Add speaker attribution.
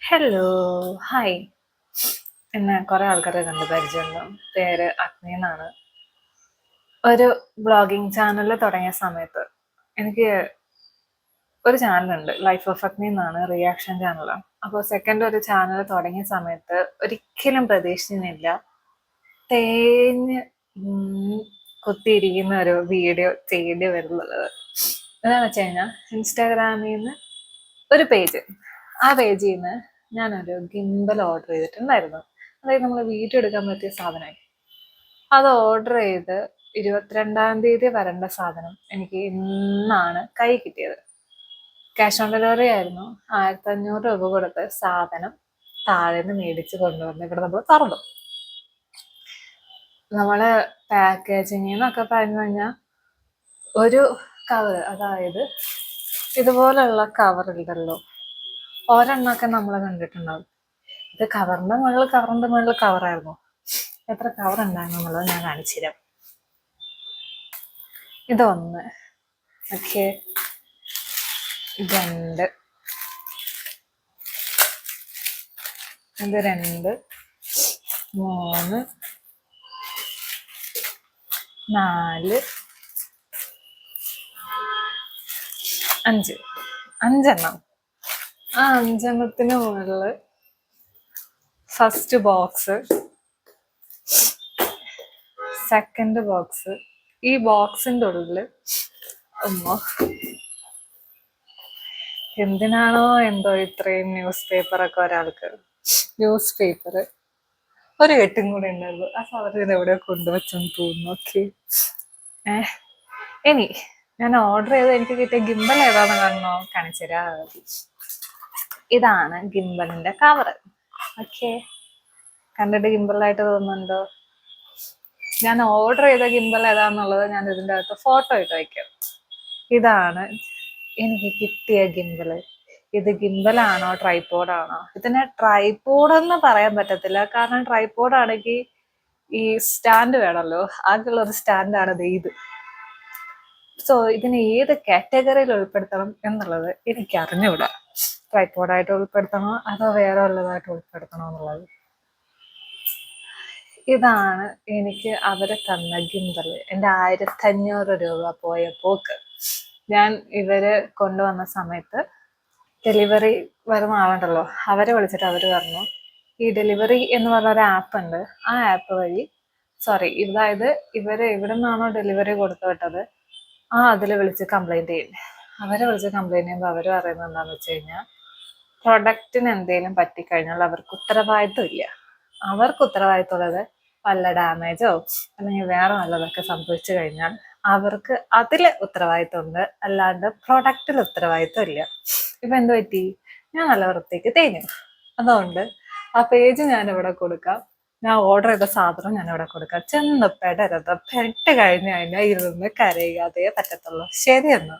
Speaker 1: Hello, hi. എന്നെ കുറെ ആൾക്കാരെ കണ്ട് പരിചയമുണ്ട്. പേര് അഗ്നി എന്നാണ്. ഒരു ബ്ലോഗിങ് ചാനൽ തുടങ്ങിയ സമയത്ത് എനിക്ക് ഒരു ചാനലുണ്ട്, ലൈഫ് ഓഫ് അഗ്നി എന്നാണ്, റിയാക്ഷൻ ചാനലാണ്. അപ്പോൾ സെക്കൻഡ് ഒരു ചാനൽ തുടങ്ങിയ സമയത്ത് ഒരിക്കലും പ്രതീക്ഷിക്കുന്നില്ല തേഞ്ഞ് കുത്തിയിരിക്കുന്ന ഒരു വീഡിയോ ചെയ്യേണ്ടി വരുന്നത്. എന്താണെന്ന് വെച്ച് കഴിഞ്ഞാൽ ഇൻസ്റ്റാഗ്രാമിൽ നിന്ന് ഒരു പേജ്, ആ പേജിൽ നിന്ന് ഞാനൊരു ഗിംബൽ ഓർഡർ ചെയ്തിട്ടുണ്ടായിരുന്നു. അതായത് നമ്മൾ വീഡിയോ എടുക്കാൻ പറ്റിയ സാധനമായി. അത് ഓർഡർ ചെയ്ത് 22-ാം തീയതി വരേണ്ട സാധനം എനിക്ക് ഇന്നാണ് കൈ കിട്ടിയത്. ക്യാഷ് ഓൺ ഡെലിവറി ആയിരുന്നു. 1500 രൂപ കൊടുത്ത് സാധനം താഴേന്ന് മേടിച്ച് കൊണ്ടുവന്ന് ഇവിടെ നമ്മൾ തുറന്നു. നമ്മള് പാക്കേജിങ് എന്നൊക്കെ പറഞ്ഞു കഴിഞ്ഞാൽ ഒരു കവർ, അതായത് ഇതുപോലുള്ള കവർ ഉണ്ടല്ലോ, ഒരെണ്ണമൊക്കെ നമ്മൾ കണ്ടിട്ടുണ്ടാവും. ഇത് കവറിന്റെ മുകളിൽ കവറായിരുന്നു. എത്ര കവർ ഉണ്ടായിരുന്നു എന്നുള്ളത് ഞാൻ കാണിച്ചു തരാം. ഇതൊന്ന്, ഓക്കെ, രണ്ട്, ഇത് രണ്ട്, മൂന്ന്, നാല്, അഞ്ചെണ്ണം. ആ 5എണ്ണത്തിന് മുകളില് ഫസ്റ്റ് ബോക്സ്, സെക്കൻഡ് ബോക്സ്. ഈ ബോക്സിന്റെ ഉള്ളില് എന്തിനാണോ എന്തോ ഇത്രയും ന്യൂസ് പേപ്പറൊക്കെ ഒരാൾക്ക്. ന്യൂസ് പേപ്പർ ഒരു കെട്ടും കൂടെ ഉണ്ടായിരുന്നു. ആ സാധനം എവിടെയോ കൊണ്ടുവച്ചെന്ന് തോന്നുന്നു. ഓക്കെ, ഇനി ഞാൻ ഓർഡർ ചെയ്ത് എനിക്ക് കിട്ടിയ ഗിംബൽ ഏതാന്ന് കാണണോ? കാണിച്ചുതരാ. ഇതാണ് ഗിംബലിന്റെ കവർ. ഓക്കെ, കണ്ടിട്ട് ഗിംബലായിട്ട് തോന്നുന്നുണ്ടോ? ഞാൻ ഓർഡർ ചെയ്ത ഗിംബൽ ഏതാന്നുള്ളത് ഞാൻ ഇതിൻ്റെ അകത്ത് ഫോട്ടോ ഇട്ട് വയ്ക്കാം. ഇതാണ് എനിക്ക് കിട്ടിയ ഗിംബല്. ഇത് ഗിംബലാണോ ട്രൈപോഡാണോ? ഇതിനെ ട്രൈപോഡെന്ന് പറയാൻ പറ്റത്തില്ല, കാരണം ട്രൈപോഡ് ആണെങ്കിൽ ഈ സ്റ്റാൻഡ് വേണമല്ലോ. ആകെയുള്ള ഒരു സ്റ്റാൻഡാണ് ഇത്. സോ ഇതിനെ ഏത് കാറ്റഗറിയിൽ ഉൾപ്പെടുത്തണം എന്നുള്ളത് എനിക്ക് അറിഞ്ഞുകൂടാ. ട്രൈപോഡായിട്ട് ഉൾപ്പെടുത്തണോ അതോ വേറെ ഉള്ളതായിട്ട് ഉൾപ്പെടുത്തണോ എന്നുള്ളത്. ഇതാണ് എനിക്ക് അവര് തന്ന ഗിംബൽ. എൻ്റെ 1500 രൂപ പോയ പോക്ക്. ഞാൻ ഇവര് കൊണ്ടുവന്ന സമയത്ത് ഡെലിവറി വരുന്ന ആളുണ്ടല്ലോ, അവരെ വിളിച്ചിട്ട് അവർ പറഞ്ഞു ഈ ഡെലിവറി എന്ന് പറഞ്ഞൊരു ആപ്പ് ഉണ്ട്, ആ ആപ്പ് വഴി, അതായത് ഇവര് എവിടെ നിന്നാണോ ഡെലിവറി കൊടുത്തു വിട്ടത് അതിൽ വിളിച്ച് കംപ്ലൈന്റ് ചെയ്യും. അവരെ വിളിച്ച് കംപ്ലൈന്റ് ചെയ്യുമ്പോൾ അവർ പറയുന്നത് എന്താണെന്ന് വെച്ച് കഴിഞ്ഞാൽ പ്രൊഡക്റ്റിന് എന്തെങ്കിലും പറ്റിക്കഴിഞ്ഞാൽ അവർക്ക് ഉത്തരവാദിത്വം ഇല്ല. അവർക്ക് ഉത്തരവാദിത്തമുള്ളത് വല്ല ഡാമേജോ അല്ലെങ്കിൽ വേറെ നല്ലതൊക്കെ സംഭവിച്ചു കഴിഞ്ഞാൽ അവർക്ക് അതിൽ ഉത്തരവാദിത്തമുണ്ട്, അല്ലാണ്ട് പ്രൊഡക്റ്റിൽ ഉത്തരവാദിത്തം ഇല്ല. ഇപ്പൊ എന്ത് പറ്റി? ഞാൻ നല്ല വൃത്തിക്ക് തേഞ്ഞു. അതുകൊണ്ട് ആ പേജ് ഞാനിവിടെ കൊടുക്കാം, ഞാൻ ഓർഡർ ചെയ്ത സാധനം ഞാനിവിടെ കൊടുക്കാം. ചെന്ന് പെടരുത്. പെട്ട് കഴിഞ്ഞ് കഴിഞ്ഞാൽ ഇരുന്ന് കരയാതെ പറ്റത്തുള്ളൂ. ശരിയെന്നാ.